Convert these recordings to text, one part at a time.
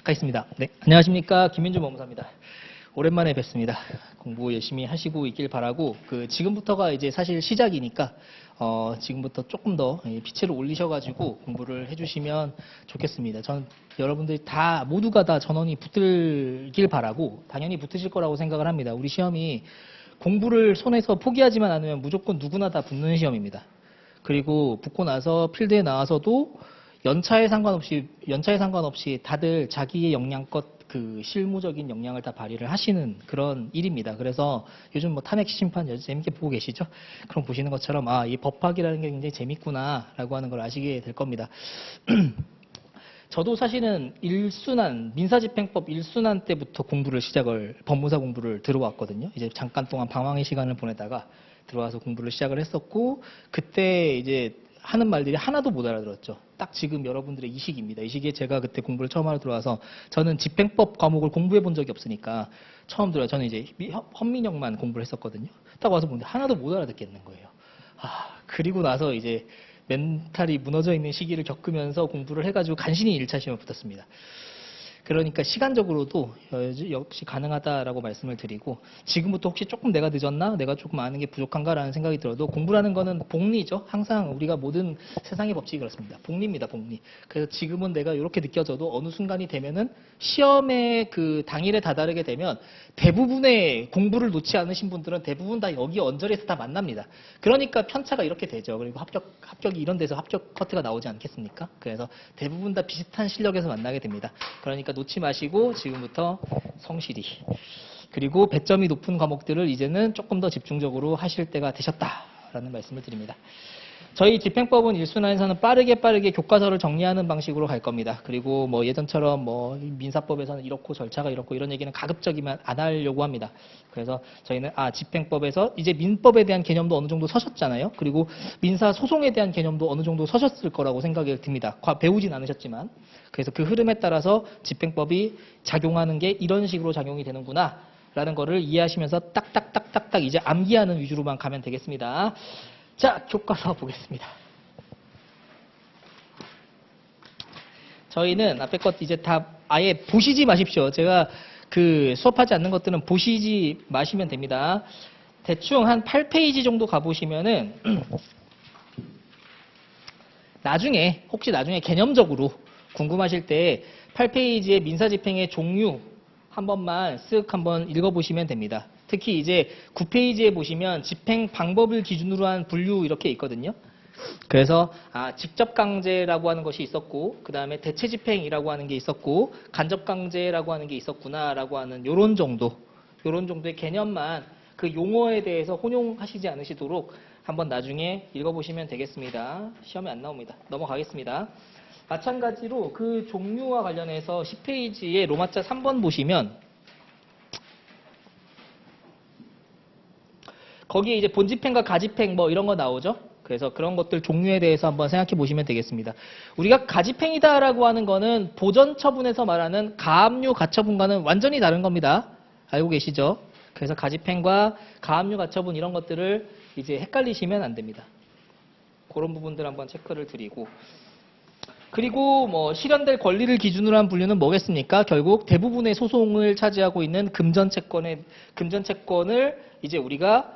가겠습니다. 네, 안녕하십니까. 김민주 법무사입니다. 오랜만에 뵙습니다. 공부 열심히 하시고 있길 바라고, 지금부터가 이제 사실 시작이니까, 지금부터 조금 더 빛을 올리셔가지고 공부를 해주시면 좋겠습니다. 전 여러분들이 모두가 다 전원이 붙길 바라고, 당연히 붙으실 거라고 생각을 합니다. 우리 시험이 공부를 손에서 포기하지만 않으면 무조건 누구나 다 붙는 시험입니다. 그리고 붙고 나서 필드에 나와서도 연차에 상관없이 다들 자기의 역량껏 실무적인 역량을 다 발휘를 하시는 그런 일입니다. 그래서 요즘 탄핵 심판 재밌게 보고 계시죠? 그럼 보시는 것처럼 이 법학이라는 게 굉장히 재밌구나라고 하는 걸 아시게 될 겁니다. 저도 사실은 민사집행법 1순환 때부터 법무사 공부를 들어왔거든요. 이제 잠깐 동안 방황의 시간을 보내다가 들어와서 공부를 시작을 했었고, 그때 이제 하는 말들이 하나도 못 알아들었죠. 딱 지금 여러분들의 이 시기입니다. 이 시기에 제가 그때 공부를 처음 하러 들어와서, 저는 집행법 과목을 공부해 본 적이 없으니까 처음 들어요. 저는 이제 헌민형만 공부를 했었거든요. 딱 와서 보는데 하나도 못 알아듣겠는 거예요. 그리고 나서 이제 멘탈이 무너져 있는 시기를 겪으면서 공부를 해가지고 간신히 1차 시험에 붙었습니다. 그러니까 시간적으로도 역시 가능하다라고 말씀을 드리고, 지금부터 혹시 조금 내가 늦었나? 내가 조금 아는 게 부족한가라는 생각이 들어도, 공부라는 거는 복리죠. 항상 우리가 모든 세상의 법칙이 그렇습니다. 복리입니다, 복리. 그래서 지금은 내가 이렇게 느껴져도 어느 순간이 되면은 시험의 당일에 다다르게 되면 대부분의 공부를 놓지 않으신 분들은 대부분 다 여기 언저리에서 다 만납니다. 그러니까 편차가 이렇게 되죠. 그리고 합격이 이런 데서 합격 커트가 나오지 않겠습니까? 그래서 대부분 다 비슷한 실력에서 만나게 됩니다. 그러니까 놓지 마시고 지금부터 성실히, 그리고 배점이 높은 과목들을 이제는 조금 더 집중적으로 하실 때가 되셨다라는 말씀을 드립니다. 저희 집행법은 1순환에서는 빠르게 교과서를 정리하는 방식으로 갈 겁니다. 그리고 예전처럼 민사법에서는 이렇고 절차가 이렇고 이런 얘기는 가급적이면 안 하려고 합니다. 그래서 저희는 집행법에서 이제 민법에 대한 개념도 어느 정도 서셨잖아요. 그리고 민사 소송에 대한 개념도 어느 정도 서셨을 거라고 생각이 듭니다. 배우진 않으셨지만. 그래서 그 흐름에 따라서 집행법이 작용하는 게 이런 식으로 작용이 되는구나 라는 거를 이해하시면서 딱딱딱딱딱 이제 암기하는 위주로만 가면 되겠습니다. 자, 교과서 보겠습니다. 저희는 앞에 것 이제 다 아예 보시지 마십시오. 제가 수업하지 않는 것들은 보시지 마시면 됩니다. 대충 한 8페이지 정도 가보시면은 혹시 나중에 개념적으로 궁금하실 때 8페이지의 민사집행의 종류 한 번만 쓱 한번 읽어보시면 됩니다. 특히 이제 9페이지에 보시면 집행 방법을 기준으로 한 분류 이렇게 있거든요. 그래서 직접 강제라고 하는 것이 있었고, 그 다음에 대체 집행이라고 하는 게 있었고, 간접 강제라고 하는 게 있었구나라고 하는 요런 정도의 개념만, 그 용어에 대해서 혼용하시지 않으시도록 한번 나중에 읽어보시면 되겠습니다. 시험에 안 나옵니다. 넘어가겠습니다. 마찬가지로 그 종류와 관련해서 10페이지에 로마자 3번 보시면 거기에 이제 본집행과 가집행 이런 거 나오죠. 그래서 그런 것들 종류에 대해서 한번 생각해 보시면 되겠습니다. 우리가 가집행이다라고 하는 거는 보전 처분에서 말하는 가압류 가처분과는 완전히 다른 겁니다. 알고 계시죠? 그래서 가집행과 가압류 가처분 이런 것들을 이제 헷갈리시면 안 됩니다. 그런 부분들 한번 체크를 드리고, 그리고 실현될 권리를 기준으로 한 분류는 뭐겠습니까? 결국 대부분의 소송을 차지하고 있는 금전채권을 이제 우리가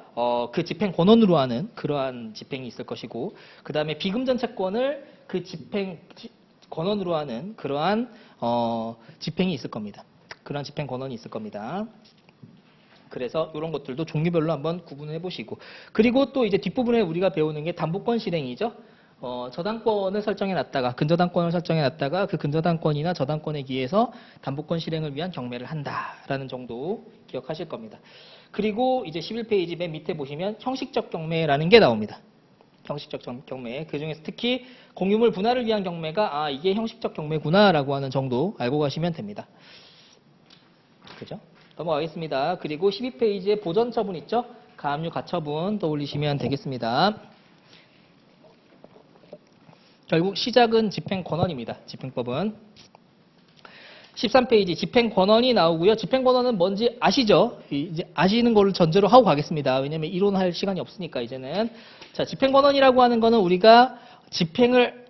그 집행 권한으로 하는 그러한 집행이 있을 것이고, 그 다음에 비금전채권을 그 집행 권한으로 하는 그러한 집행이 있을 겁니다. 그러한 집행 권한이 있을 겁니다. 그래서 이런 것들도 종류별로 한번 구분을 해보시고, 그리고 또 이제 뒷부분에 우리가 배우는 게 담보권 실행이죠. 저당권을 설정해놨다가 근저당권을 설정해놨다가 그 근저당권이나 저당권에 기해서 담보권 실행을 위한 경매를 한다라는 정도 기억하실 겁니다. 그리고 이제 11페이지 맨 밑에 보시면 형식적 경매라는 게 나옵니다. 형식적 경매. 그중에서 특히 공유물 분할을 위한 경매가 이게 형식적 경매구나라고 하는 정도 알고 가시면 됩니다. 그죠? 넘어가겠습니다. 그리고 12페이지에 보전 처분 있죠? 가압류 가처분 떠올리시면 되겠습니다. 결국 시작은 집행 권한입니다. 집행법은. 13페이지 집행 권한이 나오고요. 집행 권한은 뭔지 아시죠? 이제 아시는 걸 전제로 하고 가겠습니다. 왜냐면 이론할 시간이 없으니까 이제는. 자, 집행 권한이라고 하는 거는 우리가 집행을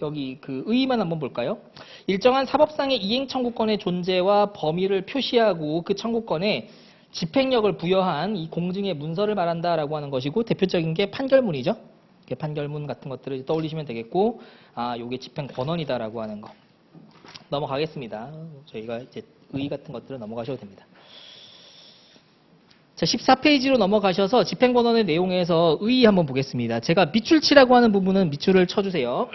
여기 그 의의만 한번 볼까요? 일정한 사법상의 이행 청구권의 존재와 범위를 표시하고 그 청구권에 집행력을 부여한 이 공증의 문서를 말한다라고 하는 것이고 대표적인 게 판결문이죠. 판결문 같은 것들을 떠올리시면 되겠고 요게 집행 권한이다라고 하는 거. 넘어가겠습니다. 저희가 이제 의의 같은 것들을 넘어가셔도 됩니다. 자, 14페이지로 넘어가셔서 집행권한의 내용에서 의의 한번 보겠습니다. 제가 밑줄치라고 하는 부분은 밑줄을 쳐주세요.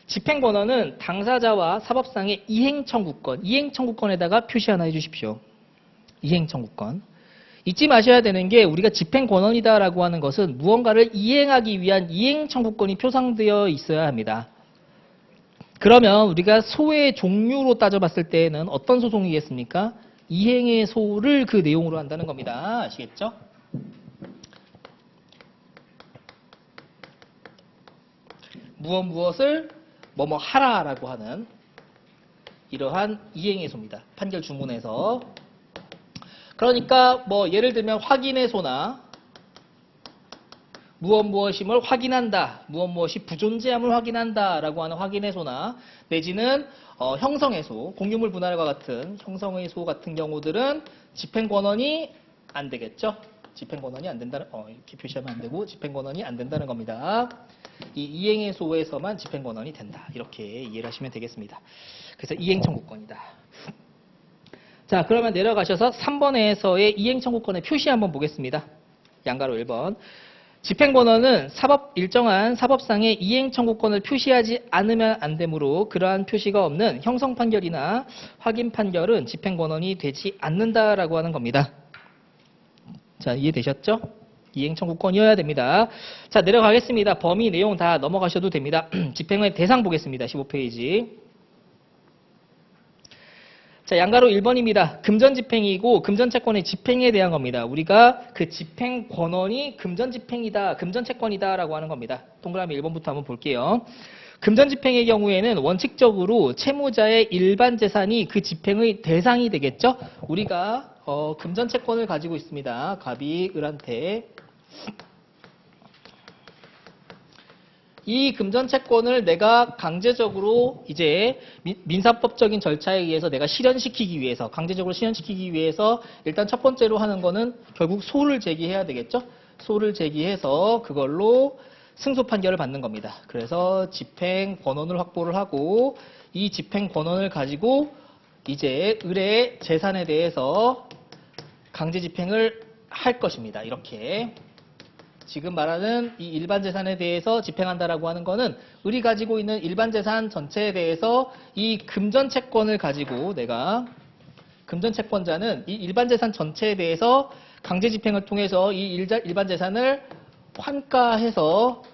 집행권한은 당사자와 사법상의 이행청구권, 이행청구권에다가 표시 하나 해주십시오. 이행청구권. 잊지 마셔야 되는 게 우리가 집행권한이다라고 하는 것은 무언가를 이행하기 위한 이행청구권이 표상되어 있어야 합니다. 그러면 우리가 소의 종류로 따져봤을 때는 어떤 소송이겠습니까? 이행의 소를 그 내용으로 한다는 겁니다. 아시겠죠? 무엇을 뭐뭐 하라라고 하는 이러한 이행의 소입니다. 판결 주문에서. 그러니까 뭐 예를 들면 확인의 소나 무엇임을 확인한다, 무엇이 부존재함을 확인한다라고 하는 확인의 소나 내지는 형성의 소, 공유물 분할과 같은 형성의 소 같은 경우들은 집행권한이 안 되겠죠. 집행권한이 안 된다는 이렇게 표시하면 안 되고 집행권한이 안 된다는 겁니다. 이 이행의 소에서만 집행권한이 된다. 이렇게 이해를 하시면 되겠습니다. 그래서 이행청구권이다. 자, 그러면 내려가셔서 3번에서의 이행청구권의 표시 한번 보겠습니다. 양가로 1번. 집행권한은 일정한 사법상의 이행청구권을 표시하지 않으면 안 되므로 그러한 표시가 없는 형성판결이나 확인판결은 집행권한이 되지 않는다라고 하는 겁니다. 자, 이해되셨죠? 이행청구권이어야 됩니다. 자, 내려가겠습니다. 범위 내용 다 넘어가셔도 됩니다. 집행의 대상 보겠습니다. 15페이지. 자, 양가로 1번입니다. 금전집행이고 금전채권의 집행에 대한 겁니다. 우리가 그 집행권한이 금전집행이다, 금전채권이다 라고 하는 겁니다. 동그라미 1번부터 한번 볼게요. 금전집행의 경우에는 원칙적으로 채무자의 일반 재산이 그 집행의 대상이 되겠죠. 우리가 금전채권을 가지고 있습니다. 갑이 을한테. 이 금전채권을 내가 강제적으로 이제 민사법적인 절차에 의해서 내가 실현시키기 위해서, 강제적으로 실현시키기 위해서 일단 첫 번째로 하는 거는 결국 소를 제기해야 되겠죠. 소를 제기해서 그걸로 승소 판결을 받는 겁니다. 그래서 집행 권한을 확보를 하고 이 집행 권한을 가지고 이제 을의 재산에 대해서 강제 집행을 할 것입니다. 이렇게. 지금 말하는 이 일반 재산에 대해서 집행한다라고 하는 거는 을이 가지고 있는 일반 재산 전체에 대해서 이 금전채권을 가지고 내가 금전채권자는 이 일반 재산 전체에 대해서 강제 집행을 통해서 이 일반 재산을 환가해서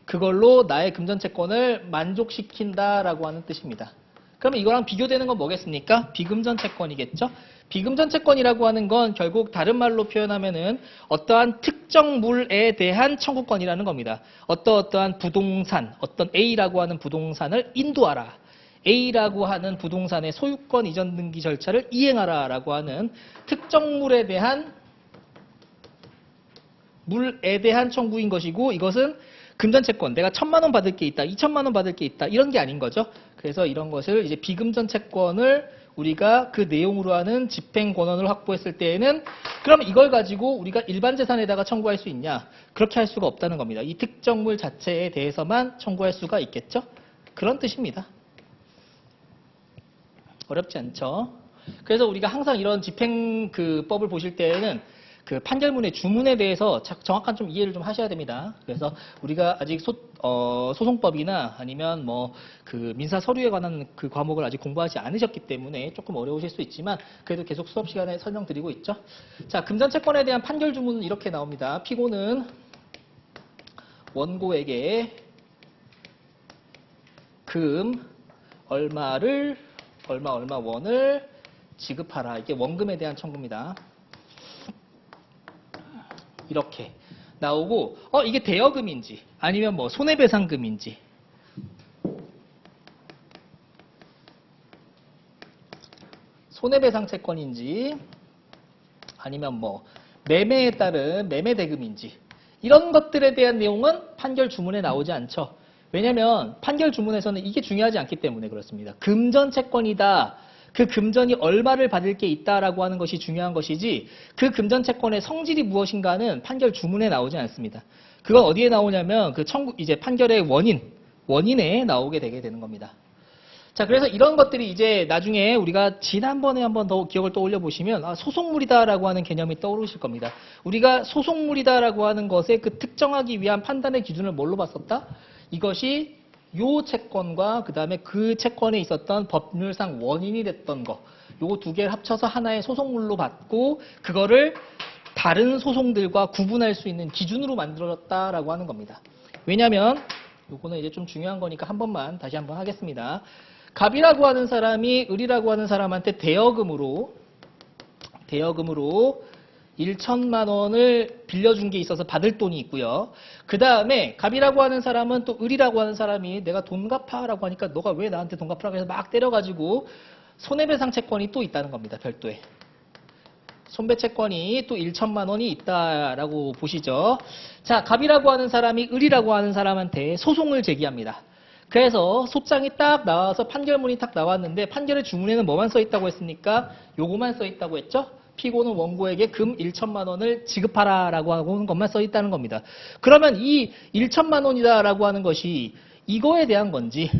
그걸로 나의 금전채권을 만족시킨다라고 하는 뜻입니다. 그러면 이거랑 비교되는 건 뭐겠습니까? 비금전채권이겠죠? 비금전채권이라고 하는 건 결국 다른 말로 표현하면은 어떠한 특정 물에 대한 청구권이라는 겁니다. 어떠한 부동산, 어떤 A라고 하는 부동산을 인도하라. A라고 하는 부동산의 소유권 이전 등기 절차를 이행하라 라고 하는 특정 물에 대한 청구인 것이고 이것은 금전채권, 내가 1,000만 원 받을 게 있다, 2,000만 원 받을 게 있다 이런 게 아닌 거죠. 그래서 이런 것을 이제 비금전채권을 우리가 그 내용으로 하는 집행 권한을 확보했을 때에는 그럼 이걸 가지고 우리가 일반 재산에다가 청구할 수 있냐? 그렇게 할 수가 없다는 겁니다. 이 특정물 자체에 대해서만 청구할 수가 있겠죠? 그런 뜻입니다. 어렵지 않죠? 그래서 우리가 항상 이런 집행 법을 보실 때에는 그 판결문의 주문에 대해서 정확한 좀 이해를 좀 하셔야 됩니다. 그래서 우리가 아직 소송법이나 아니면 뭐 그 민사 서류에 관한 그 과목을 아직 공부하지 않으셨기 때문에 조금 어려우실 수 있지만 그래도 계속 수업 시간에 설명드리고 있죠. 자, 금전채권에 대한 판결 주문은 이렇게 나옵니다. 피고는 원고에게 금 얼마를 얼마 원을 지급하라. 이게 원금에 대한 청구입니다. 이렇게 나오고 이게 대여금인지 아니면 뭐 손해배상금인지 손해배상 채권인지 아니면 뭐 매매에 따른 매매대금인지 이런 것들에 대한 내용은 판결 주문에 나오지 않죠. 왜냐하면 판결 주문에서는 이게 중요하지 않기 때문에 그렇습니다. 금전 채권이다. 그 금전이 얼마를 받을 게 있다라고 하는 것이 중요한 것이지 그 금전 채권의 성질이 무엇인가는 판결 주문에 나오지 않습니다. 그건 어디에 나오냐면 그 이제 판결의 원인에 나오게 되게 되는 겁니다. 자, 그래서 이런 것들이 이제 나중에 우리가 지난번에 한번 더 기억을 떠올려 보시면 소송물이다라고 하는 개념이 떠오르실 겁니다. 우리가 소송물이다라고 하는 것에 그 특정하기 위한 판단의 기준을 뭘로 봤었다? 이것이 요 채권과 그 다음에 그 채권에 있었던 법률상 원인이 됐던 거, 요거 두 개를 합쳐서 하나의 소송물로 봤고 그거를 다른 소송들과 구분할 수 있는 기준으로 만들어졌다라고 하는 겁니다. 왜냐하면 요거는 이제 좀 중요한 거니까 한 번만 다시 한번 하겠습니다. 갑이라고 하는 사람이 을이라고 하는 사람한테 대여금으로 1천만 원을 빌려준 게 있어서 받을 돈이 있고요. 그 다음에 갑이라고 하는 사람은 또 을이라고 하는 사람이 내가 돈 갚아라고 하니까 너가 왜 나한테 돈 갚으라고 해서 막 때려가지고 손해배상 채권이 또 있다는 겁니다. 별도에. 손배 채권이 또 1천만 원이 있다라고 보시죠. 자, 갑이라고 하는 사람이 을이라고 하는 사람한테 소송을 제기합니다. 그래서 소장이 딱 나와서 판결문이 딱 나왔는데 판결의 주문에는 뭐만 써 있다고 했습니까? 요거만 써 있다고 했죠? 피고는 원고에게 금 1천만 원을 지급하라라고 하는 것만 써 있다는 겁니다. 그러면 이 1천만 원이다라고 하는 것이 이거에 대한 건지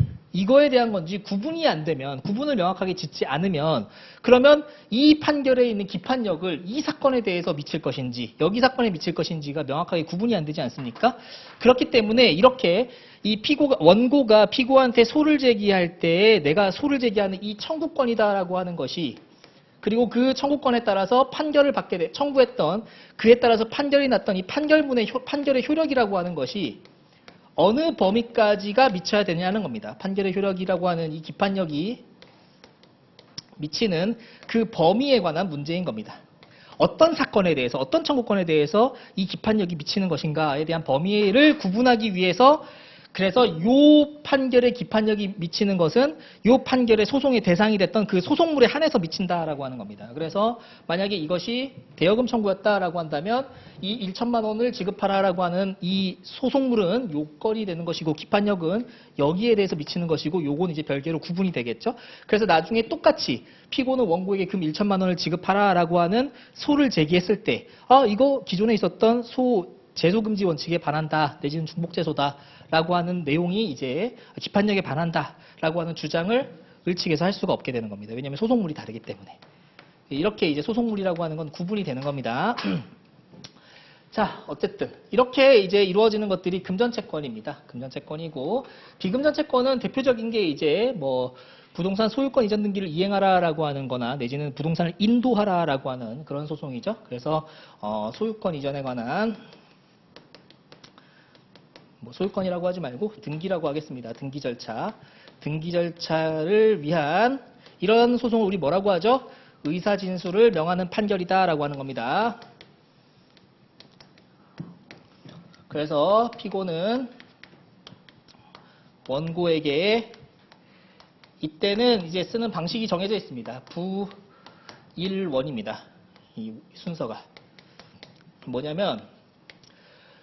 구분이 안 되면, 구분을 명확하게 짓지 않으면 그러면 이 판결에 있는 기판력을 이 사건에 대해서 미칠 것인지 여기 사건에 미칠 것인지가 명확하게 구분이 안 되지 않습니까? 그렇기 때문에 이렇게 이 원고가 피고한테 소를 제기할 때 내가 소를 제기하는 이 청구권이다라고 하는 것이 그리고 그 청구권에 따라서 판결을 청구했던 그에 따라서 판결이 났던 이 판결의 효력이라고 하는 것이 어느 범위까지가 미쳐야 되냐는 겁니다. 판결의 효력이라고 하는 이 기판력이 미치는 그 범위에 관한 문제인 겁니다. 어떤 사건에 대해서, 어떤 청구권에 대해서 이 기판력이 미치는 것인가에 대한 범위를 구분하기 위해서 그래서 요 판결의 기판력이 미치는 것은 요 판결의 소송의 대상이 됐던 그 소송물에 한해서 미친다라고 하는 겁니다. 그래서 만약에 이것이 대여금 청구였다라고 한다면 이 1천만 원을 지급하라라고 하는 이 소송물은 요건이 되는 것이고 기판력은 여기에 대해서 미치는 것이고 요건 이제 별개로 구분이 되겠죠. 그래서 나중에 똑같이 피고는 원고에게 금 1천만 원을 지급하라라고 하는 소를 제기했을 때 이거 기존에 있었던 제소금지 원칙에 반한다 내지는 중복제소다 라고 하는 내용이 이제 기판력에 반한다라고 하는 주장을 을 측에서 할 수가 없게 되는 겁니다. 왜냐하면 소송물이 다르기 때문에. 이렇게 이제 소송물이라고 하는 건 구분이 되는 겁니다. 자, 어쨌든 이렇게 이제 이루어지는 것들이 금전채권입니다. 금전채권이고 비금전채권은 대표적인 게 이제 뭐 부동산 소유권 이전 등기를 이행하라라고 하는 거나 내지는 부동산을 인도하라라고 하는 그런 소송이죠. 그래서 소유권 이전에 관한 소유권이라고 하지 말고 등기라고 하겠습니다. 등기 절차를 위한 이런 소송을 우리 뭐라고 하죠? 의사진술을 명하는 판결이다라고 하는 겁니다. 그래서 피고는 원고에게 이때는 이제 쓰는 방식이 정해져 있습니다. 부일원입니다. 이 순서가 뭐냐면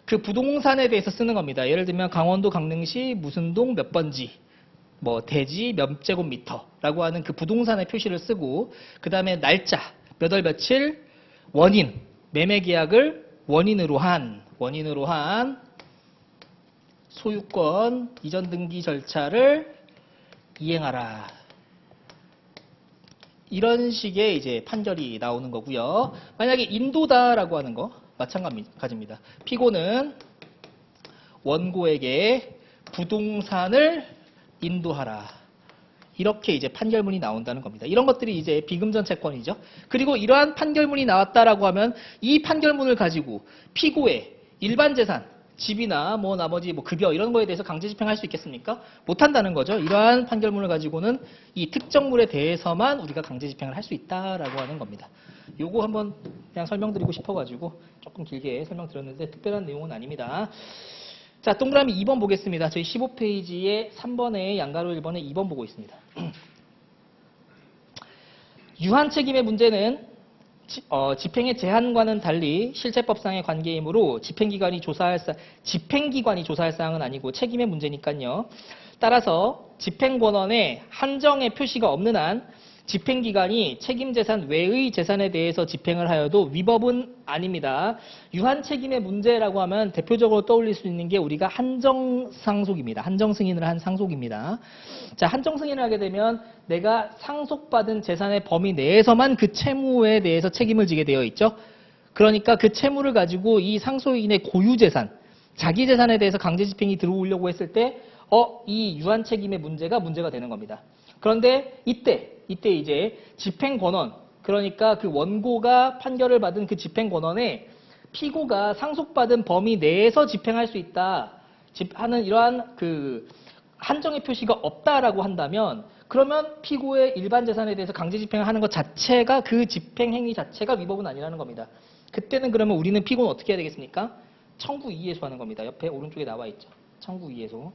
그 부동산에 대해서 쓰는 겁니다. 예를 들면 강원도 강릉시 무슨 동 몇 번지, 뭐 대지 몇 제곱미터라고 하는 그 부동산의 표시를 쓰고 그 다음에 날짜, 몇 월 며칠, 원인, 매매 계약을 원인으로 한 소유권 이전 등기 절차를 이행하라. 이런 식의 이제 판결이 나오는 거고요. 만약에 인도다라고 하는 거 마찬가지입니다. 피고는 원고에게 부동산을 인도하라. 이렇게 이제 판결문이 나온다는 겁니다. 이런 것들이 이제 비금전 채권이죠. 그리고 이러한 판결문이 나왔다라고 하면 이 판결문을 가지고 피고의 일반 재산, 집이나 뭐 나머지 뭐 급여 이런 거에 대해서 강제 집행할 수 있겠습니까? 못 한다는 거죠. 이러한 판결문을 가지고는 이 특정물에 대해서만 우리가 강제 집행을 할 수 있다라고 하는 겁니다. 요거 한번 그냥 설명드리고 싶어가지고 조금 길게 설명드렸는데 특별한 내용은 아닙니다. 자, 동그라미 2번 보겠습니다. 저희 15페이지에 3번에 양가로 1번에 2번 보고 있습니다. 유한 책임의 문제는 집행의 제한과는 달리 실체법상의 관계이므로 집행기관이 조사할 사항은 아니고 책임의 문제니까요. 따라서 집행권원에 한정의 표시가 없는 한 집행기관이 책임재산 외의 재산에 대해서 집행을 하여도 위법은 아닙니다. 유한책임의 문제라고 하면 대표적으로 떠올릴 수 있는 게 우리가 한정상속입니다. 한정승인을 한 상속입니다. 자, 한정승인을 하게 되면 내가 상속받은 재산의 범위 내에서만 그 채무에 대해서 책임을 지게 되어 있죠. 그러니까 그 채무를 가지고 이 상속인의 고유재산, 자기 재산에 대해서 강제집행이 들어오려고 했을 때 이 유한책임의 문제가 되는 겁니다. 그런데 이때 이제 집행권원, 그러니까 그 원고가 판결을 받은 그 집행권원에 피고가 상속받은 범위 내에서 집행할 수 있다 하는 이러한 그 한정의 표시가 없다라고 한다면, 그러면 피고의 일반 재산에 대해서 강제 집행을 하는 것 자체가, 그 집행 행위 자체가 위법은 아니라는 겁니다. 그때는 그러면 우리는 피고는 어떻게 해야 되겠습니까? 청구 이해소 하는 겁니다. 옆에 오른쪽에 나와 있죠. 청구 이해소.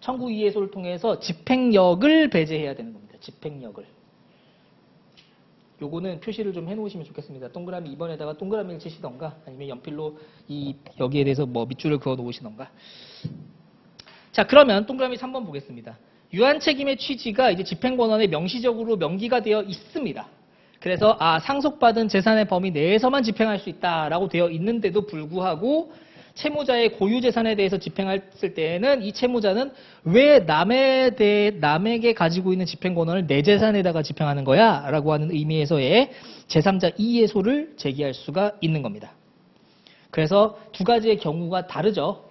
청구 이해소를 통해서 집행력을 배제해야 되는 겁니다. 집행력을. 요거는 표시를 좀 해놓으시면 좋겠습니다. 동그라미 2번에다가 동그라미를 치시던가, 아니면 연필로 여기에 대해서 뭐 밑줄을 그어 놓으시던가. 자, 그러면 동그라미 3번 보겠습니다. 유한책임의 취지가 이제 집행권원에 명시적으로 명기가 되어 있습니다. 그래서 상속받은 재산의 범위 내에서만 집행할 수 있다라고 되어 있는데도 불구하고 채무자의 고유재산에 대해서 집행했을 때에는 이 채무자는 왜 남에게 가지고 있는 집행권한을 내 재산에다가 집행하는 거야? 라고 하는 의미에서의 제3자 이해소를 제기할 수가 있는 겁니다. 그래서 두 가지의 경우가 다르죠.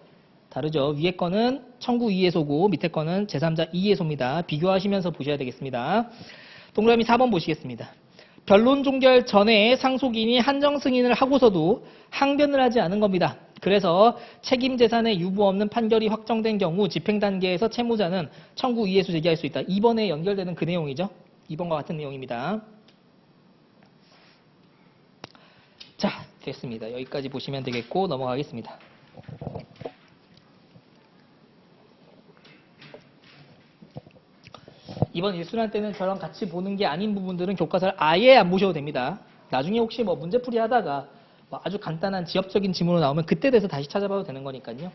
위에 거는 청구 이해소고 밑에 거는 제3자 이해소입니다. 비교하시면서 보셔야 되겠습니다. 동그라미 4번 보시겠습니다. 변론 종결 전에 상속인이 한정 승인을 하고서도 항변을 하지 않은 겁니다. 그래서 책임 재산에 유부 없는 판결이 확정된 경우 집행 단계에서 채무자는 청구 이해소 제기할 수 있다. 2번에 연결되는 그 내용이죠. 2번과 같은 내용입니다. 자, 됐습니다. 여기까지 보시면 되겠고 넘어가겠습니다. 이번 일순환 때는 저랑 같이 보는 게 아닌 부분들은 교과서를 아예 안 보셔도 됩니다. 나중에 혹시 뭐 문제풀이 하다가 아주 간단한 지엽적인 지문으로 나오면 그때 돼서 다시 찾아봐도 되는 거니까요.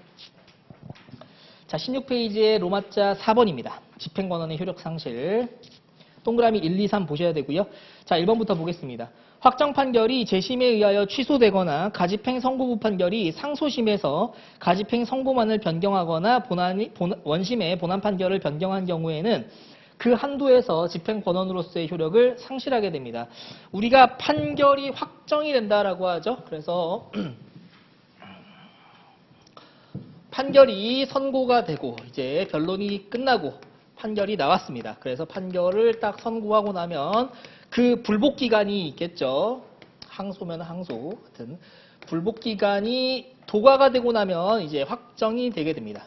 자, 16페이지의 로마자 4번입니다. 집행권한의 효력 상실. 동그라미 1, 2, 3 보셔야 되고요. 자, 1번부터 보겠습니다. 확정 판결이 재심에 의하여 취소되거나 가집행 선고부 판결이 상소심에서 가집행 선고만을 변경하거나 원심의 본안 판결을 변경한 경우에는 그 한도에서 집행권원으로서의 효력을 상실하게 됩니다. 우리가 판결이 확정이 된다라고 하죠. 그래서 판결이 선고가 되고 이제 변론이 끝나고 판결이 나왔습니다. 그래서 판결을 딱 선고하고 나면 그 불복 기간이 있겠죠. 항소면 항소 같은 불복 기간이 도과가 되고 나면 이제 확정이 되게 됩니다.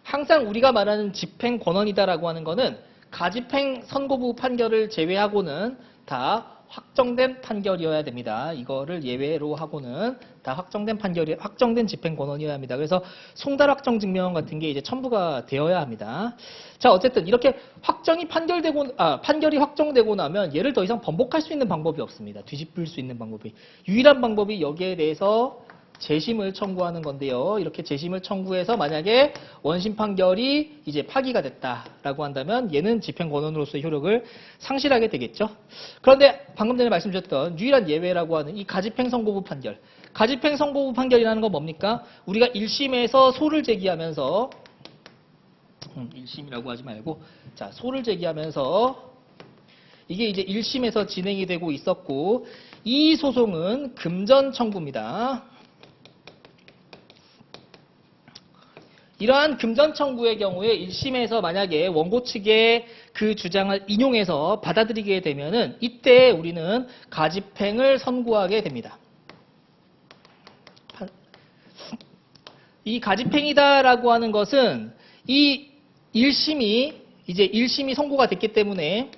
항상 우리가 말하는 집행 권한이다라고 하는 거는 가집행 선고부 판결을 제외하고는 다 확정된 판결이어야 됩니다. 이거를 예외로 하고는 다 확정된 집행 권한이어야 합니다. 그래서 송달 확정 증명 같은 게 이제 첨부가 되어야 합니다. 자, 어쨌든 이렇게 판결이 확정되고 나면 얘를 더 이상 번복할 수 있는 방법이 없습니다. 뒤집을 수 있는 방법이. 유일한 방법이 여기에 대해서 재심을 청구하는 건데요. 이렇게 재심을 청구해서 만약에 원심 판결이 이제 파기가 됐다라고 한다면 얘는 집행권원으로서의 효력을 상실하게 되겠죠. 그런데 방금 전에 말씀드렸던 유일한 예외라고 하는 이 가집행 선고부 판결. 가집행 선고부 판결이라는 건 뭡니까? 우리가 1심에서 소를 제기하면서 1심이라고 하지 말고 자, 소를 제기하면서 이게 이제 1심에서 진행이 되고 있었고 이 소송은 금전 청구입니다. 이러한 금전 청구의 경우에 1심에서 만약에 원고 측의 그 주장을 인용해서 받아들이게 되면은 이때 우리는 가집행을 선고하게 됩니다. 이 가집행이다라고 하는 것은 이 1심이 선고가 됐기 때문에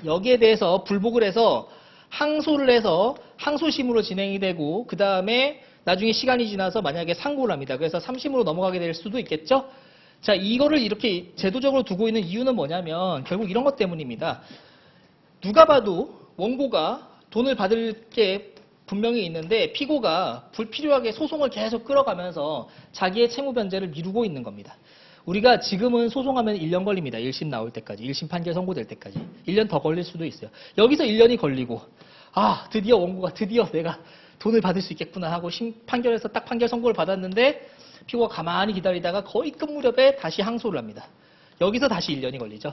여기에 대해서 불복을 해서 항소를 해서 항소심으로 진행이 되고 그 다음에 나중에 시간이 지나서 만약에 상고를 합니다. 그래서 3심으로 넘어가게 될 수도 있겠죠. 자, 이거를 이렇게 제도적으로 두고 있는 이유는 뭐냐면 결국 이런 것 때문입니다. 누가 봐도 원고가 돈을 받을 게 분명히 있는데 피고가 불필요하게 소송을 계속 끌어가면서 자기의 채무 변제를 미루고 있는 겁니다. 우리가 지금은 소송하면 1년 걸립니다. 1심 나올 때까지. 1심 판결 선고될 때까지. 1년 더 걸릴 수도 있어요. 여기서 1년이 걸리고 드디어 원고가 드디어 내가 돈을 받을 수 있겠구나 하고 판결에서 딱 판결 선고를 받았는데 피고가 가만히 기다리다가 거의 끝 무렵에 다시 항소를 합니다. 여기서 다시 1년이 걸리죠.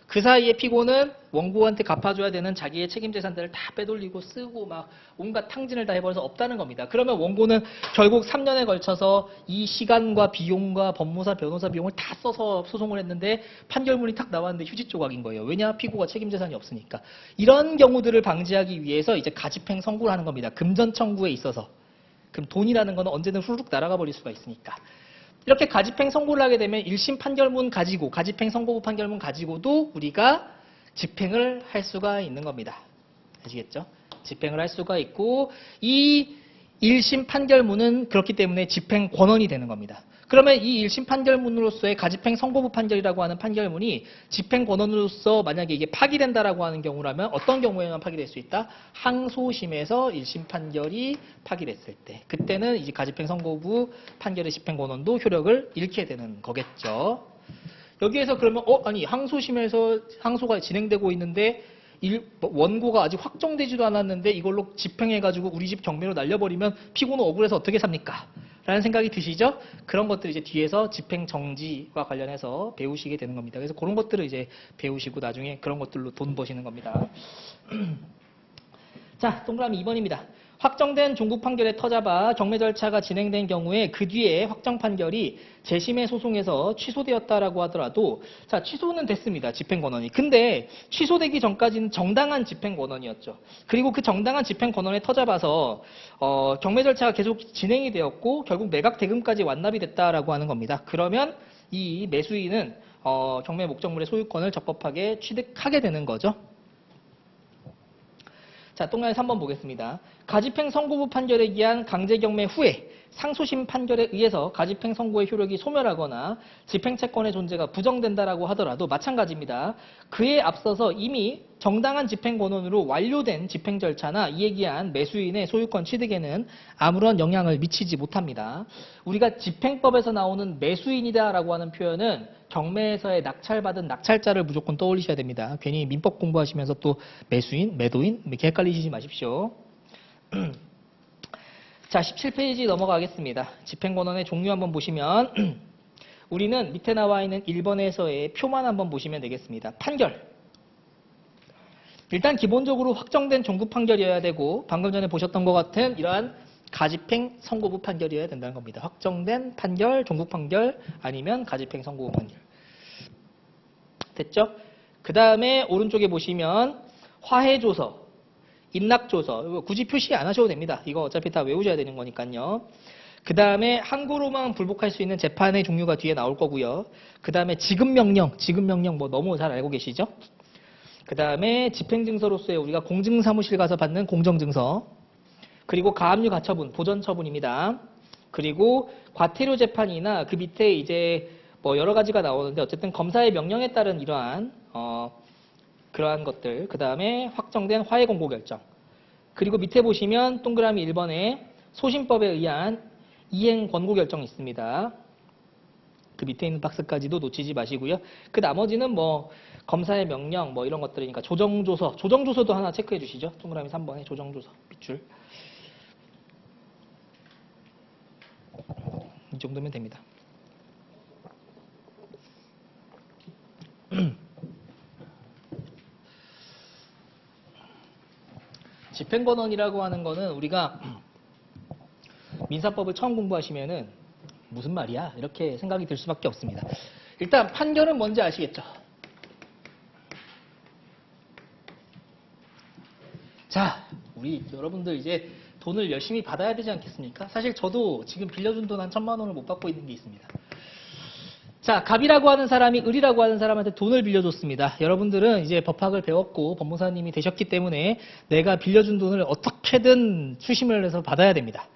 그 사이에 피고는 원고한테 갚아줘야 되는 자기의 책임 재산들을 다 빼돌리고 쓰고 막 온갖 탕진을 다 해버려서 없다는 겁니다. 그러면 원고는 결국 3년에 걸쳐서 이 시간과 비용과 법무사, 변호사 비용을 다 써서 소송을 했는데 판결문이 탁 나왔는데 휴지 조각인 거예요. 왜냐? 피고가 책임 재산이 없으니까. 이런 경우들을 방지하기 위해서 이제 가집행 선고를 하는 겁니다. 금전 청구에 있어서. 그럼 돈이라는 건 언제든 후루룩 날아가 버릴 수가 있으니까. 이렇게 가집행 선고를 하게 되면 1심 판결문 가지고 가집행 선고부 판결문 가지고도 우리가 집행을 할 수가 있는 겁니다. 아시겠죠? 집행을 할 수가 있고 이 1심 판결문은 그렇기 때문에 집행 권한이 되는 겁니다. 그러면 이 1심 판결문으로서의 가집행 선고부 판결이라고 하는 판결문이 집행 권한으로서 만약에 이게 파기된다라고 하는 경우라면 어떤 경우에만 파기될 수 있다? 항소심에서 1심 판결이 파기됐을 때. 그때는 이제 가집행 선고부 판결의 집행 권한도 효력을 잃게 되는 거겠죠. 여기에서 그러면 아니 항소심에서 항소가 진행되고 있는데 원고가 아직 확정되지도 않았는데 이걸로 집행해가지고 우리 집 경매로 날려버리면 피고는 억울해서 어떻게 삽니까? 라는 생각이 드시죠? 그런 것들을 이제 뒤에서 집행 정지와 관련해서 배우시게 되는 겁니다. 그래서 그런 것들을 이제 배우시고 나중에 그런 것들로 돈 버시는 겁니다. 자, 동그라미 2번입니다. 확정된 종국 판결에 터잡아 경매 절차가 진행된 경우에 그 뒤에 확정 판결이 재심의 소송에서 취소되었다라고 하더라도 자, 취소는 됐습니다. 집행 권한이. 근데 취소되기 전까지는 정당한 집행 권한이었죠. 그리고 그 정당한 집행 권한에 터잡아서 경매 절차가 계속 진행이 되었고 결국 매각 대금까지 완납이 됐다라고 하는 겁니다. 그러면 이 매수인은 경매 목적물의 소유권을 적법하게 취득하게 되는 거죠. 자, 동그라미 3번 보겠습니다. 가집행 선고부 판결에 의한 강제경매 후에 상소심 판결에 의해서 가집행 선고의 효력이 소멸하거나 집행채권의 존재가 부정된다라고 하더라도 마찬가지입니다. 그에 앞서서 이미 정당한 집행 권한으로 완료된 집행 절차나 이에 기한 매수인의 소유권 취득에는 아무런 영향을 미치지 못합니다. 우리가 집행법에서 나오는 매수인이다라고 하는 표현은 경매에서의 낙찰받은 낙찰자를 무조건 떠올리셔야 됩니다. 괜히 민법 공부하시면서 또 매수인, 매도인 이렇게 헷갈리시지 마십시오. 자, 17페이지 넘어가겠습니다. 집행권한의 종류 한번 보시면 우리는 밑에 나와 있는 1번에서의 표만 한번 보시면 되겠습니다. 판결. 일단 기본적으로 확정된 종국 판결이어야 되고 방금 전에 보셨던 것 같은 이러한 가집행 선고부 판결이어야 된다는 겁니다. 확정된 판결, 종국 판결 아니면 가집행 선고부 판결. 됐죠? 그 다음에 오른쪽에 보시면 화해조서, 입락조서 이거 굳이 표시 안 하셔도 됩니다. 이거 어차피 다 외우셔야 되는 거니까요. 그 다음에 항고로만 불복할 수 있는 재판의 종류가 뒤에 나올 거고요. 그 다음에 지급명령 뭐 너무 잘 알고 계시죠? 그 다음에 집행증서로서의 우리가 공증사무실 가서 받는 공정증서, 그리고 가압류 가처분, 보전처분입니다. 그리고 과태료 재판이나 그 밑에 이제 뭐 여러 가지가 나오는데 어쨌든 검사의 명령에 따른 이러한 그러한 것들, 그 다음에 확정된 화해 공고 결정, 그리고 밑에 보시면 동그라미 1번에 소신법에 의한 이행 권고 결정이 있습니다. 그 밑에 있는 박스까지도 놓치지 마시고요. 그 나머지는 뭐 검사의 명령 뭐 이런 것들이니까 조정조서도 하나 체크해 주시죠. 동그라미 3번에 조정조서 밑줄. 이 정도면 됩니다. 집행권한이라고 하는 거는 우리가 민사법을 처음 공부하시면은 무슨 말이야? 이렇게 생각이 들 수밖에 없습니다. 일단 판결은 뭔지 아시겠죠? 자, 우리 여러분들 이제 돈을 열심히 받아야 되지 않겠습니까? 사실 저도 지금 빌려준 돈 한 1,000만 원을 못 받고 있는 게 있습니다. 자, 갑이라고 하는 사람이 을이라고 하는 사람한테 돈을 빌려줬습니다. 여러분들은 이제 법학을 배웠고 법무사님이 되셨기 때문에 내가 빌려준 돈을 어떻게든 수심을 해서 받아야 됩니다.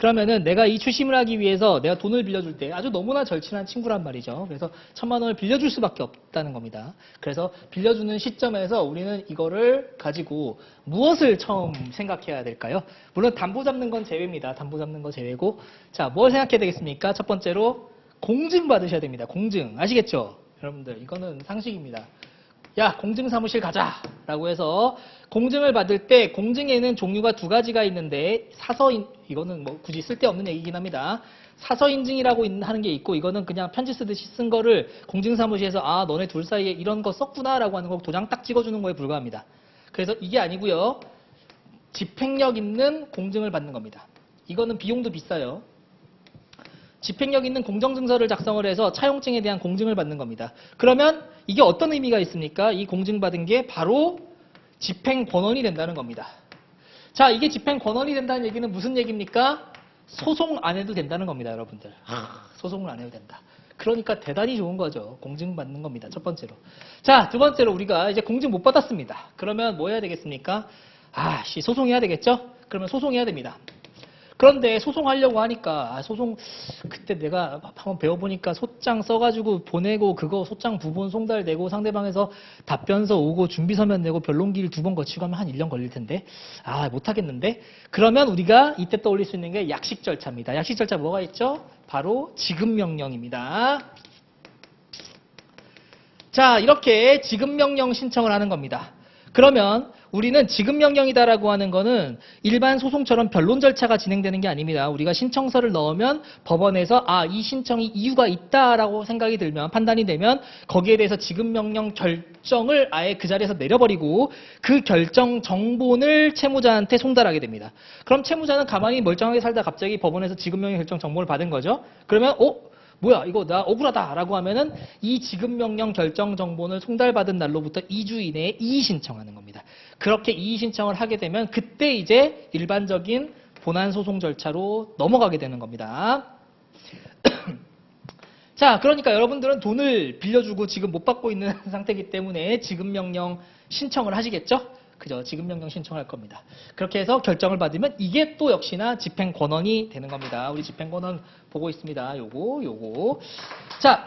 그러면은 내가 이 추심을 하기 위해서 내가 돈을 빌려줄 때 아주 너무나 절친한 친구란 말이죠. 그래서 1,000만 원을 빌려줄 수밖에 없다는 겁니다. 그래서 빌려주는 시점에서 우리는 이거를 가지고 무엇을 처음 생각해야 될까요? 물론 담보 잡는 건 제외입니다. 담보 잡는 거 제외고. 자, 뭘 생각해야 되겠습니까? 첫 번째로 공증 받으셔야 됩니다. 공증. 아시겠죠? 여러분들, 이거는 상식입니다. 야, 공증사무실 가자! 라고 해서 공증을 받을 때 공증에는 종류가 두 가지가 있는데 이거는 뭐 굳이 쓸데없는 얘기긴 합니다. 사서인증이라고 하는 게 있고 이거는 그냥 편지 쓰듯이 쓴 거를 공증사무실에서 아, 너네 둘 사이에 이런 거 썼구나 라고 하는 거 도장 딱 찍어주는 거에 불과합니다. 그래서 이게 아니고요. 집행력 있는 공증을 받는 겁니다. 이거는 비용도 비싸요. 집행력 있는 공정증서를 작성을 해서 차용증에 대한 공증을 받는 겁니다. 그러면 이게 어떤 의미가 있습니까? 이 공증받은 게 바로 집행권원이 된다는 겁니다. 자, 이게 집행권원이 된다는 얘기는 무슨 얘기입니까? 소송 안 해도 된다는 겁니다, 여러분들. 소송을 안 해도 된다. 그러니까 대단히 좋은 거죠. 공증받는 겁니다, 첫 번째로. 자, 두 번째로 우리가 이제 공증 못 받았습니다. 그러면 뭐 해야 되겠습니까? 소송해야 되겠죠? 그러면 소송해야 됩니다. 그런데 소송하려고 하니까 소송 그때 내가 한번 배워보니까 소장 써가지고 보내고 그거 소장 부본 송달 내고 상대방에서 답변서 오고 준비서면 내고 변론기일 2번 거치고 하면 한 1년 걸릴 텐데 못하겠는데 그러면 우리가 이때 떠올릴 수 있는 게 약식 절차입니다. 약식 절차 뭐가 있죠? 바로 지급명령입니다. 자, 이렇게 지급명령 신청을 하는 겁니다. 그러면 우리는 지급명령이다라고 하는 거는 일반 소송처럼 변론 절차가 진행되는 게 아닙니다. 우리가 신청서를 넣으면 법원에서 이 신청이 이유가 있다라고 생각이 들면 판단이 되면 거기에 대해서 지급명령 결정을 아예 그 자리에서 내려버리고 그 결정 정본을 채무자한테 송달하게 됩니다. 그럼 채무자는 가만히 멀쩡하게 살다 갑자기 법원에서 지급명령 결정 정본을 받은 거죠. 그러면 뭐야 이거 나 억울하다라고 하면은 이 지급명령 결정 정본을 송달받은 날로부터 2주 이내에 이의 신청하는 겁니다. 그렇게 이의 신청을 하게 되면 그때 이제 일반적인 본안 소송 절차로 넘어가게 되는 겁니다. 자, 그러니까 여러분들은 돈을 빌려주고 지금 못 받고 있는 상태이기 때문에 지급명령 신청을 하시겠죠? 그죠? 지급명령 신청할 겁니다. 그렇게 해서 결정을 받으면 이게 또 역시나 집행권원이 되는 겁니다. 우리 집행권원 보고 있습니다. 요거. 자,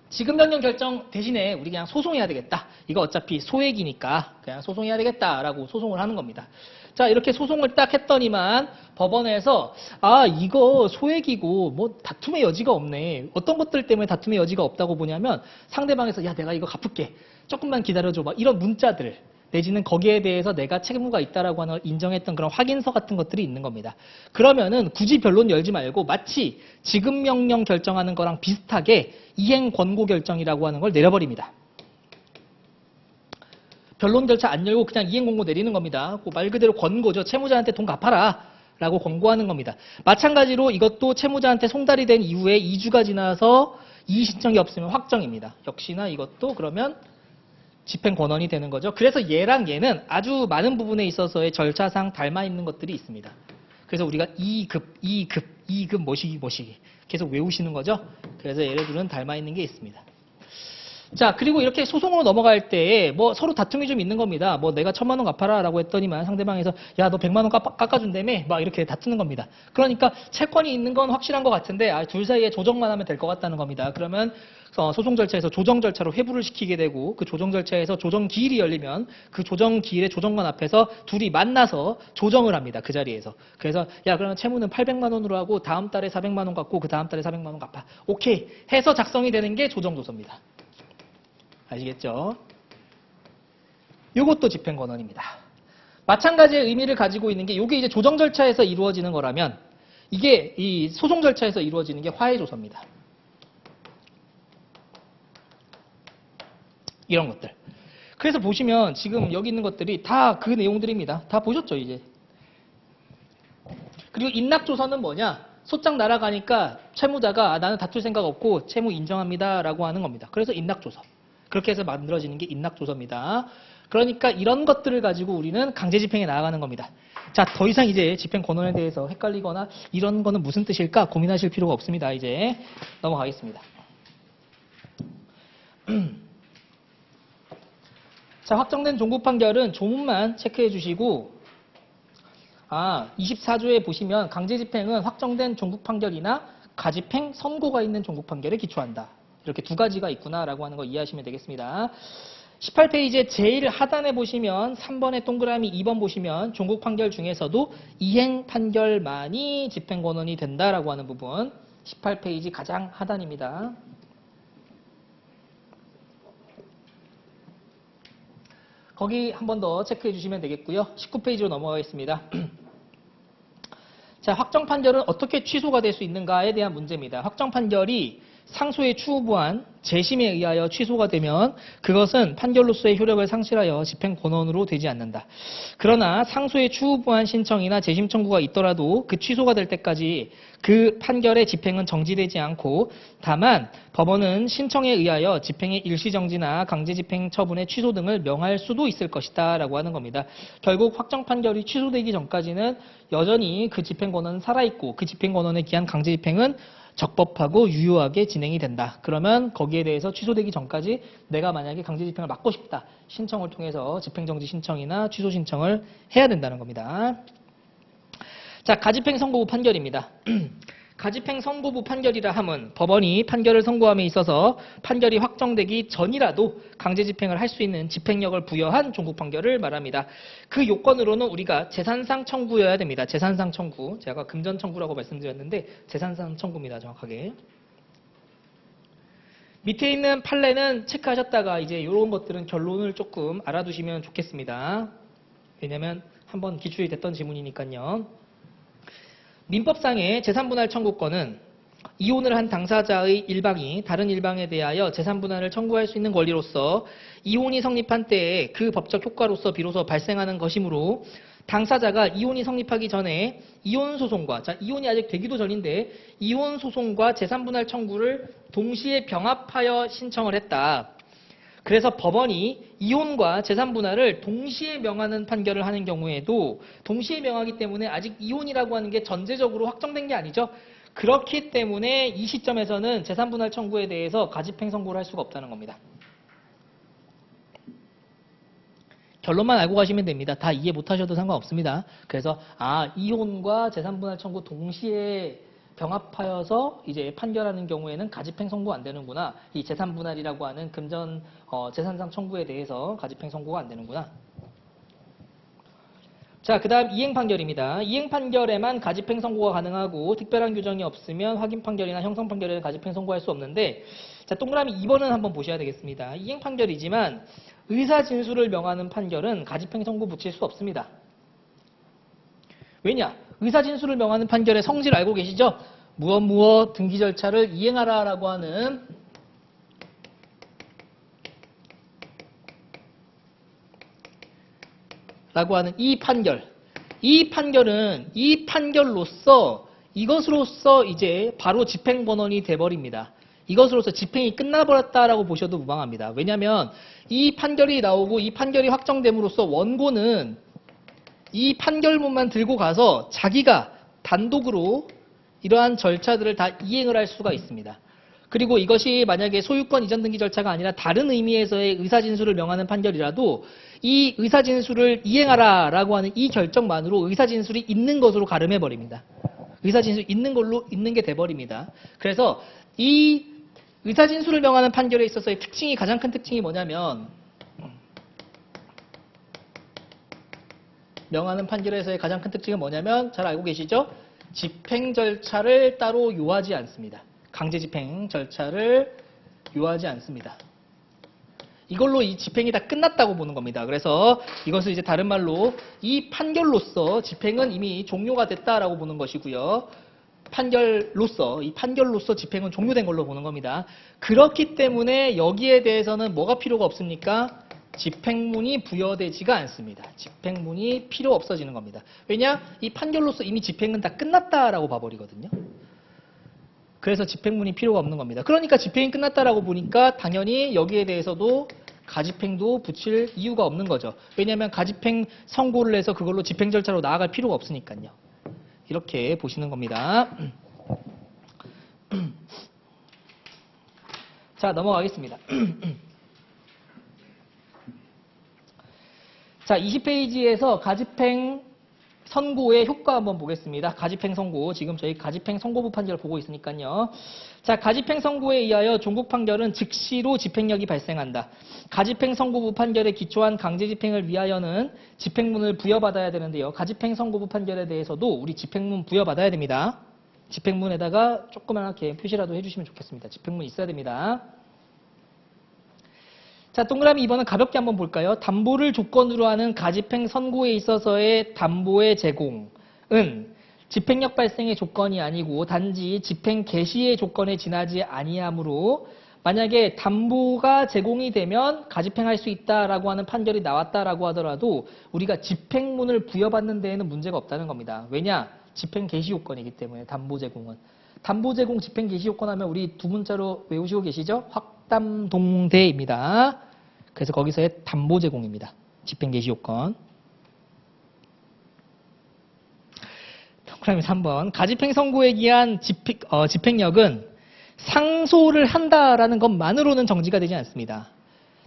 지급명령 결정 대신에 우리 그냥 소송해야 되겠다. 이거 어차피 소액이니까 그냥 소송해야 되겠다라고 소송을 하는 겁니다. 자, 이렇게 소송을 딱 했더니만 법원에서 이거 소액이고 뭐 다툼의 여지가 없네. 어떤 것들 때문에 다툼의 여지가 없다고 보냐면 상대방에서 야, 내가 이거 갚을게. 조금만 기다려줘. 막 이런 문자들. 내지는 거기에 대해서 내가 책무가 있다라고 하는 걸 인정했던 그런 확인서 같은 것들이 있는 겁니다. 그러면은 굳이 변론 열지 말고 마치 지급명령 결정하는 거랑 비슷하게 이행 권고 결정이라고 하는 걸 내려버립니다. 변론 절차 안 열고 그냥 이행 권고 내리는 겁니다. 말 그대로 권고죠. 채무자한테 돈 갚아라 라고 권고하는 겁니다. 마찬가지로 이것도 채무자한테 송달이 된 이후에 2주가 지나서 이의 신청이 없으면 확정입니다. 역시나 이것도 그러면 집행권원이 되는 거죠. 그래서 얘랑 얘는 아주 많은 부분에 있어서의 절차상 닮아 있는 것들이 있습니다. 그래서 우리가 2급 모시기 계속 외우시는 거죠. 그래서 얘네들은 닮아 있는 게 있습니다. 자, 그리고 이렇게 소송으로 넘어갈 때 뭐 서로 다툼이 좀 있는 겁니다. 뭐 내가 1,000만 원 갚아라 라고 했더니만 상대방에서 야, 너 100만 원 깎아준다며 막 이렇게 다투는 겁니다. 그러니까 채권이 있는 건 확실한 것 같은데 둘 사이에 조정만 하면 될 것 같다는 겁니다. 그러면 소송 절차에서 조정 절차로 회부를 시키게 되고 그 조정 절차에서 조정 기일이 열리면 그 조정 기일의 조정관 앞에서 둘이 만나서 조정을 합니다. 그 자리에서. 그래서 야, 그러면 채무는 800만 원으로 하고 다음 달에 400만 원 갚고 그 다음 달에 400만 원 갚아. 오케이 해서 작성이 되는 게 조정조서입니다. 아시겠죠? 이것도 집행권원입니다. 마찬가지의 의미를 가지고 있는 게 이게 이제 조정 절차에서 이루어지는 거라면 이게 이 소송 절차에서 이루어지는 게 화해조서입니다. 이런 것들. 그래서 보시면 지금 여기 있는 것들이 다 그 내용들입니다. 다 보셨죠, 이제. 그리고 인락조서는 뭐냐? 소장 날아가니까 채무자가 나는 다툴 생각 없고 채무 인정합니다 라고 하는 겁니다. 그래서 인락조서. 그렇게 해서 만들어지는 게 인락조서입니다. 그러니까 이런 것들을 가지고 우리는 강제집행에 나아가는 겁니다. 자, 더 이상 이제 집행권원에 대해서 헷갈리거나 이런 거는 무슨 뜻일까 고민하실 필요가 없습니다. 이제 넘어가겠습니다. 자, 확정된 종부 판결은 조문만 체크해 주시고 아, 24조에 보시면 강제집행은 확정된 종국 판결이나 가집행 선고가 있는 종국 판결에 기초한다. 이렇게 두 가지가 있구나라고 하는 거 이해하시면 되겠습니다. 18페이지의 제일 하단에 보시면 3번의 동그라미 2번 보시면 종국 판결 중에서도 이행 판결만이 집행 권한이 된다라고 하는 부분 18페이지 가장 하단입니다. 거기 한 번 더 체크해 주시면 되겠고요. 19페이지로 넘어가겠습니다. 자, 확정 판결은 어떻게 취소가 될 수 있는가에 대한 문제입니다. 확정 판결이 상소의 추후부한 재심에 의하여 취소가 되면 그것은 판결로서의 효력을 상실하여 집행 권한으로 되지 않는다. 그러나 상소의 추후부한 신청이나 재심 청구가 있더라도 그 취소가 될 때까지 그 판결의 집행은 정지되지 않고 다만 법원은 신청에 의하여 집행의 일시정지나 강제집행 처분의 취소 등을 명할 수도 있을 것이다 라고 하는 겁니다. 결국 확정 판결이 취소되기 전까지는 여전히 그 집행 권한은 살아있고 그 집행 권한에 기한 강제집행은 적법하고 유효하게 진행이 된다. 그러면 거기에 대해서 취소되기 전까지 내가 만약에 강제집행을 막고 싶다. 신청을 통해서 집행정지 신청이나 취소 신청을 해야 된다는 겁니다. 자, 가집행 선고부 판결입니다. 가집행 선고부 판결이라 함은 법원이 판결을 선고함에 있어서 판결이 확정되기 전이라도 강제집행을 할 수 있는 집행력을 부여한 종국 판결을 말합니다. 그 요건으로는 우리가 재산상 청구여야 됩니다. 재산상 청구. 제가 금전 청구라고 말씀드렸는데 재산상 청구입니다. 정확하게. 밑에 있는 판례는 체크하셨다가 이제 이런 것들은 결론을 조금 알아두시면 좋겠습니다. 왜냐면 한번 기출이 됐던 지문이니까요. 민법상의 재산분할 청구권은 이혼을 한 당사자의 일방이 다른 일방에 대하여 재산분할을 청구할 수 있는 권리로서 이혼이 성립한 때에 그 법적 효과로서 비로소 발생하는 것이므로 당사자가 이혼이 성립하기 전에 이혼소송과, 자, 이혼이 아직 되기도 전인데 이혼소송과 재산분할 청구를 동시에 병합하여 신청을 했다. 그래서 법원이 이혼과 재산분할을 동시에 명하는 판결을 하는 경우에도 동시에 명하기 때문에 아직 이혼이라고 하는 게 전제적으로 확정된 게 아니죠. 그렇기 때문에 이 시점에서는 재산분할 청구에 대해서 가집행 선고를 할 수가 없다는 겁니다. 결론만 알고 가시면 됩니다. 다 이해 못하셔도 상관없습니다. 그래서 이혼과 재산분할 청구 동시에 병합하여서 이제 판결하는 경우에는 가집행 선고 안 되는구나. 이 재산분할이라고 하는 금전 재산상 청구에 대해서 가집행 선고가 안 되는구나. 자, 그 다음 이행 판결입니다. 이행 판결에만 가집행 선고가 가능하고 특별한 규정이 없으면 확인 판결이나 형성 판결에는 가집행 선고할 수 없는데, 자, 동그라미 2번은 한번 보셔야 되겠습니다. 이행 판결이지만 의사 진술을 명하는 판결은 가집행 선고 붙일 수 없습니다. 왜냐? 의사 진술을 명하는 판결의 성질 알고 계시죠? 무엇 등기 절차를 이행하라라고 하는 이 판결. 이 판결은 이 판결로서 이것으로서 이제 바로 집행 권한이 돼버립니다. 이것으로서 집행이 끝나버렸다라고 보셔도 무방합니다. 왜냐하면 이 판결이 나오고 이 판결이 확정됨으로써 원고는 이 판결문만 들고 가서 자기가 단독으로 이러한 절차들을 다 이행을 할 수가 있습니다. 그리고 이것이 만약에 소유권 이전 등기 절차가 아니라 다른 의미에서의 의사진술을 명하는 판결이라도 이 의사진술을 이행하라라고 하는 이 결정만으로 의사진술이 있는 것으로 가름해버립니다. 의사진술이 있는 걸로 있는 게 돼버립니다. 그래서 이 의사진술을 명하는 판결에 있어서의 특징이 가장 큰 특징이 뭐냐면 명하는 판결에서의 가장 큰 특징은 뭐냐면 잘 알고 계시죠? 집행 절차를 따로 요하지 않습니다. 강제 집행 절차를 요하지 않습니다. 이걸로 이 집행이 다 끝났다고 보는 겁니다. 그래서 이것을 이제 다른 말로 이 판결로서 집행은 이미 종료가 됐다라고 보는 것이고요. 이 판결로서 집행은 종료된 걸로 보는 겁니다. 그렇기 때문에 여기에 대해서는 뭐가 필요가 없습니까? 집행문이 부여되지가 않습니다. 집행문이 필요 없어지는 겁니다. 왜냐? 이 판결로서 이미 집행은 다 끝났다라고 봐버리거든요. 그래서 집행문이 필요가 없는 겁니다. 그러니까 집행이 끝났다라고 보니까 당연히 여기에 대해서도 가집행도 붙일 이유가 없는 거죠. 왜냐하면 가집행 선고를 해서 그걸로 집행 절차로 나아갈 필요가 없으니까요. 이렇게 보시는 겁니다. 자, 넘어가겠습니다. 자, 20페이지에서 가집행 선고의 효과 한번 보겠습니다. 가집행 선고. 지금 저희 가집행 선고부 판결 보고 있으니까요. 자, 가집행 선고에 의하여 종국 판결은 즉시로 집행력이 발생한다. 가집행 선고부 판결에 기초한 강제 집행을 위하여는 집행문을 부여받아야 되는데요. 가집행 선고부 판결에 대해서도 우리 집행문 부여받아야 됩니다. 집행문에다가 조그맣게 표시라도 해주시면 좋겠습니다. 집행문 있어야 됩니다. 자, 동그라미 2번은 가볍게 한번 볼까요? 담보를 조건으로 하는 가집행 선고에 있어서의 담보의 제공은 집행력 발생의 조건이 아니고 단지 집행 개시의 조건에 지나지 아니하므로 만약에 담보가 제공이 되면 가집행할 수 있다라고 하는 판결이 나왔다라고 하더라도 우리가 집행문을 부여받는 데에는 문제가 없다는 겁니다. 왜냐? 집행 개시 요건이기 때문에 담보 제공은. 담보 제공 집행 개시 요건 하면 우리 두 문자로 외우시고 계시죠? 확담동대입니다. 그래서 거기서의 담보 제공입니다. 집행 개시 요건. 그다음에 3번. 가집행 선고에 기한 집행력은 상소를 한다라는 것만으로는 정지가 되지 않습니다.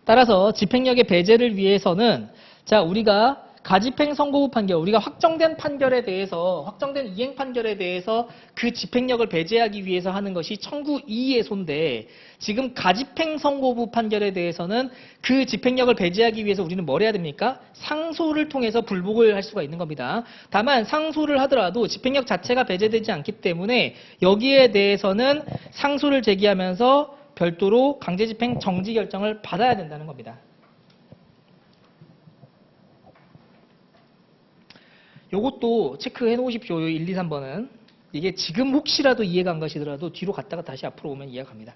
따라서 집행력의 배제를 위해서는 자, 우리가 가집행 선고부 판결, 우리가 확정된 판결에 대해서, 확정된 이행 판결에 대해서 그 집행력을 배제하기 위해서 하는 것이 청구 이의소인데 지금 가집행 선고부 판결에 대해서는 그 집행력을 배제하기 위해서 우리는 뭘 해야 됩니까? 상소를 통해서 불복을 할 수가 있는 겁니다. 다만 상소를 하더라도 집행력 자체가 배제되지 않기 때문에 여기에 대해서는 상소를 제기하면서 별도로 강제집행 정지 결정을 받아야 된다는 겁니다. 요것도 체크해 놓으십시오. 1, 2, 3번은. 이게 지금 혹시라도 이해가 안 가시더라도 뒤로 갔다가 다시 앞으로 오면 이해가 갑니다.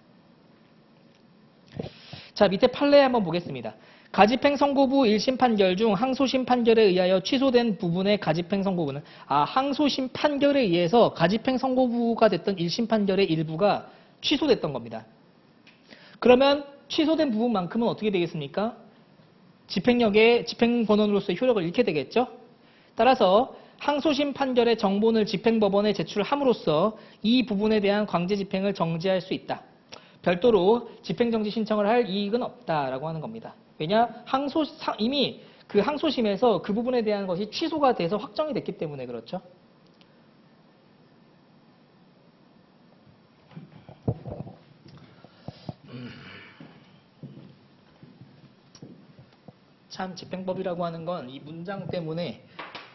자, 밑에 판례 한번 보겠습니다. 가집행 선고부 1심 판결 중 항소심 판결에 의하여 취소된 부분의 가집행 선고부는 항소심 판결에 의해서 가집행 선고부가 됐던 1심 판결의 일부가 취소됐던 겁니다. 그러면 취소된 부분만큼은 어떻게 되겠습니까? 집행력의 집행권원으로서의 효력을 잃게 되겠죠? 따라서 항소심 판결의 정본을 집행법원에 제출함으로써 이 부분에 대한 강제 집행을 정지할 수 있다. 별도로 집행정지 신청을 할 이익은 없다라고 하는 겁니다. 왜냐? 이미 그 항소심에서 그 부분에 대한 것이 취소가 돼서 확정이 됐기 때문에 그렇죠. 참 집행법이라고 하는 건 이 문장 때문에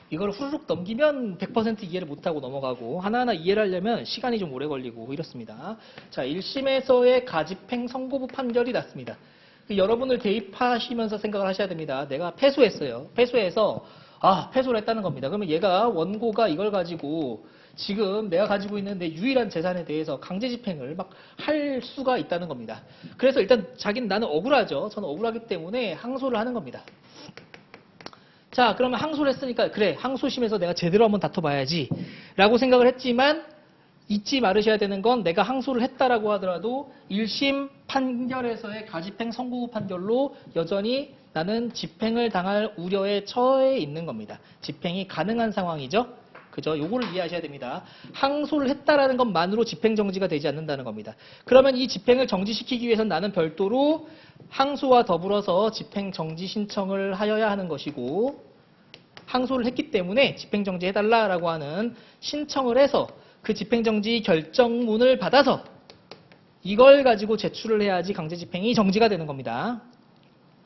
이걸 후루룩 넘기면 100% 이해를 못하고 넘어가고 하나하나 이해를 하려면 시간이 좀 오래 걸리고 이렇습니다. 자, 1심에서의 가집행 선고부 판결이 났습니다. 여러분을 대입하시면서 생각을 하셔야 됩니다. 내가 패소했어요. 패소해서 패소를 했다는 겁니다. 그러면 얘가 원고가 이걸 가지고 지금 내가 가지고 있는 내 유일한 재산에 대해서 강제 집행을 막 할 수가 있다는 겁니다. 그래서 일단 나는 억울하죠. 저는 억울하기 때문에 항소를 하는 겁니다. 자, 그러면 항소를 했으니까 그래, 항소심에서 내가 제대로 한번 다퉈봐야지 라고 생각을 했지만 잊지 말으셔야 되는 건 내가 항소를 했다라고 하더라도 1심 판결에서의 가집행 선고부 판결로 여전히 나는 집행을 당할 우려에 처해 있는 겁니다. 집행이 가능한 상황이죠. 그죠? 요거를 이해하셔야 됩니다. 항소를 했다라는 것만으로 집행 정지가 되지 않는다는 겁니다. 그러면 이 집행을 정지시키기 위해서는 나는 별도로 항소와 더불어서 집행 정지 신청을 하여야 하는 것이고 항소를 했기 때문에 집행 정지 해달라라고 하는 신청을 해서 그 집행 정지 결정문을 받아서 이걸 가지고 제출을 해야지 강제 집행이 정지가 되는 겁니다.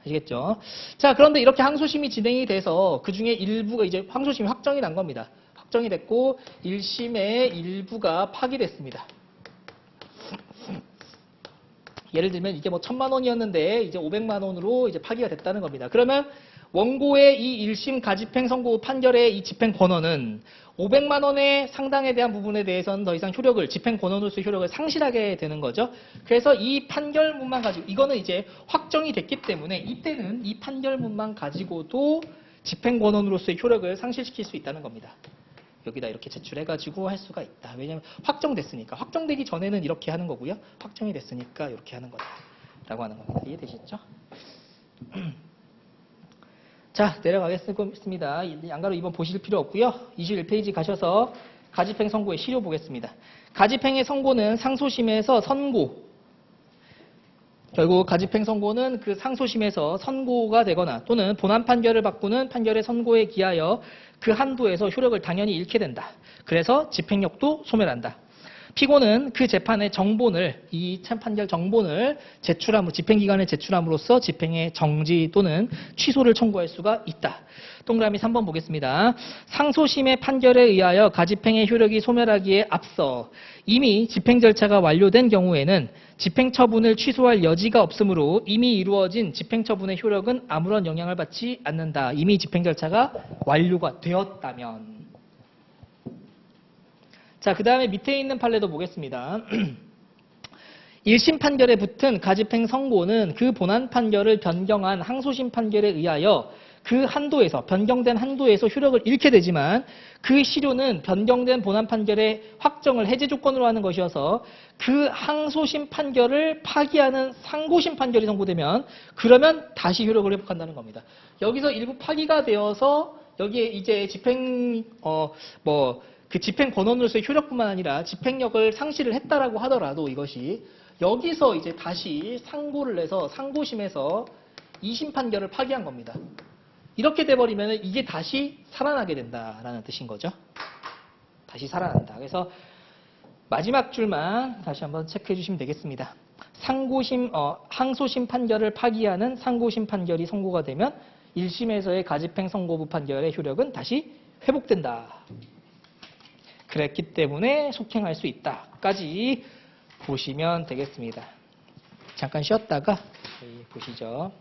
아시겠죠? 자, 그런데 이렇게 항소심이 진행이 돼서 그 중에 일부가 이제 항소심이 확정이 난 겁니다. 확정이 됐고 1심의 일부가 파기됐습니다. 예를 들면 이게 뭐 1,000만 원이었는데 이제 500만 원으로 이제 파기가 됐다는 겁니다. 그러면 원고의 이 1심 가집행 선고 판결의 이 집행 권한은 500만 원의 상당에 대한 부분에 대해서는 더 이상 효력을, 집행 권한으로서의 효력을 상실하게 되는 거죠. 그래서 이 판결문만 가지고, 이거는 이제 확정이 됐기 때문에 이때는 이 판결문만 가지고도 집행 권한으로서의 효력을 상실시킬 수 있다는 겁니다. 여기다 이렇게 제출해가지고 할 수가 있다. 왜냐하면 확정됐으니까. 확정되기 전에는 이렇게 하는 거고요. 확정이 됐으니까 이렇게 하는 거다. 라고 하는 겁니다. 이해되셨죠? 자, 내려가겠습니다. 양가로 2번 보실 필요 없고요. 21페이지 가셔서 가집행 선고의 시료 보겠습니다. 가집행의 선고는 상소심에서 선고, 결국 가집행 선고는 그 상소심에서 선고가 되거나 또는 본안 판결을 바꾸는 판결의 선고에 기하여 그 한도에서 효력을 당연히 잃게 된다. 그래서 집행력도 소멸한다. 피고는 그 재판의 정본을, 이 판결 정본을 집행기관에 제출함으로써 집행의 정지 또는 취소를 청구할 수가 있다. 동그라미 3번 보겠습니다. 상소심의 판결에 의하여 가집행의 효력이 소멸하기에 앞서 이미 집행 절차가 완료된 경우에는 집행처분을 취소할 여지가 없으므로 이미 이루어진 집행처분의 효력은 아무런 영향을 받지 않는다. 이미 집행 절차가 완료가 되었다면. 자, 그 다음에 밑에 있는 판례도 보겠습니다. 1심 판결에 붙은 가집행 선고는 그 본안 판결을 변경한 항소심 판결에 의하여 그 한도에서, 변경된 한도에서 효력을 잃게 되지만 그 실효는 변경된 본안 판결의 확정을 해제 조건으로 하는 것이어서 그 항소심 판결을 파기하는 상고심 판결이 선고되면 그러면 다시 효력을 회복한다는 겁니다. 여기서 일부 파기가 되어서 여기에 이제 그 집행 권한으로서의 효력뿐만 아니라 집행력을 상실을 했다라고 하더라도 이것이 여기서 이제 다시 상고를 내서 상고심에서 2심 판결을 파기한 겁니다. 이렇게 돼버리면 이게 다시 살아나게 된다라는 뜻인 거죠. 다시 살아난다. 그래서 마지막 줄만 다시 한번 체크해 주시면 되겠습니다. 항소심 판결을 파기하는 상고심 판결이 선고가 되면 1심에서의 가집행 선고부 판결의 효력은 다시 회복된다. 그랬기 때문에 속행할 수 있다까지 보시면 되겠습니다. 잠깐 쉬었다가 보시죠.